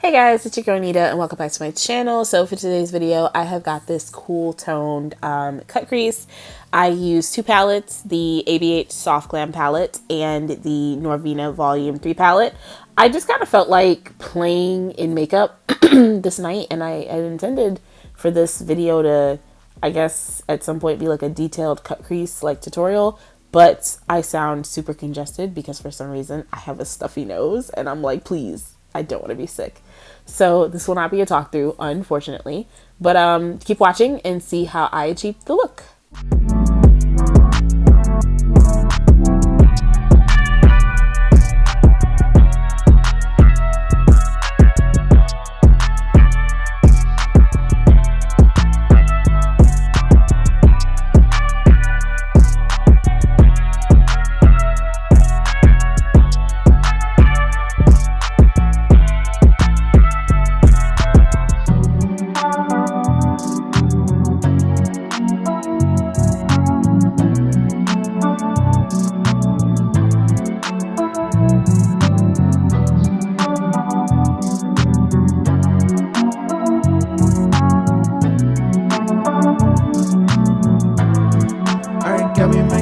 Hey guys, it's your girl Nida and welcome back to my channel. So for today's video, I have got this cool toned cut crease. I use two palettes, the ABH Soft Glam palette and the Norvina Volume 3 palette. I just kind of felt like playing in makeup this night, and I intended for this video to, I guess, at some point be like a detailed cut crease like tutorial. But I sound super congested because for some reason I have a stuffy nose and I'm like, please, I don't want to be sick. So this will not be a talk through, unfortunately, but keep watching and see how I achieved the look.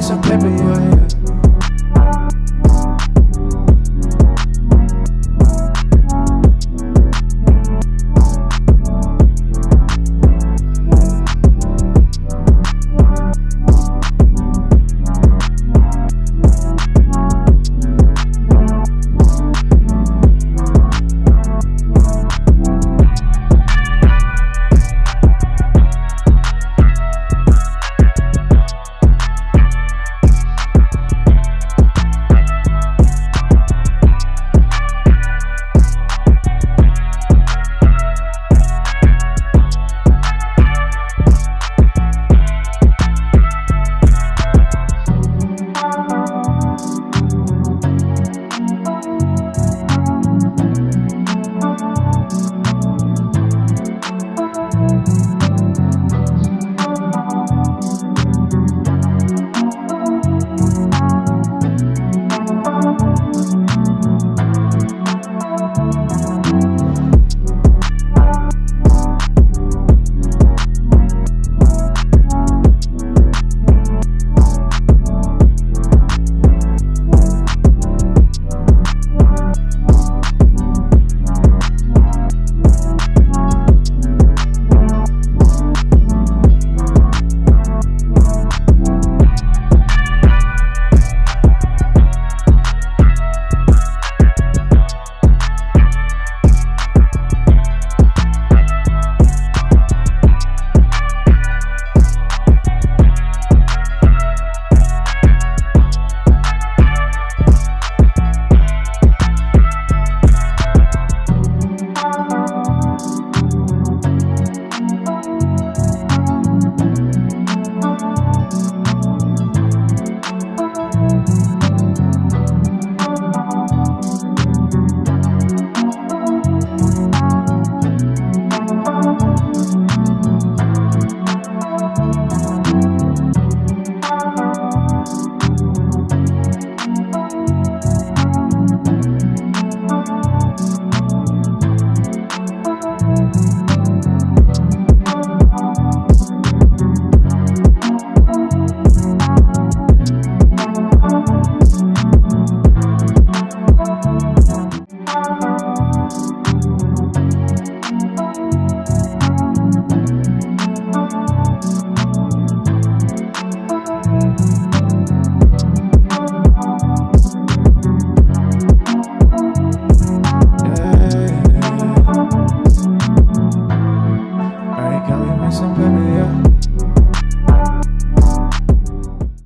Some paper, yeah.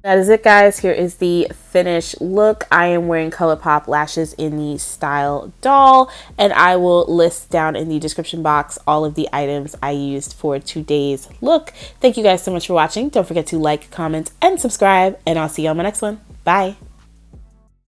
That is it, guys. Here is the finished look. I am wearing ColourPop lashes in the style doll, and I will list down in the description box all of the items I used for today's look. Thank you guys so much for watching. Don't forget to like, comment, and subscribe, and I'll see you on my next one. Bye.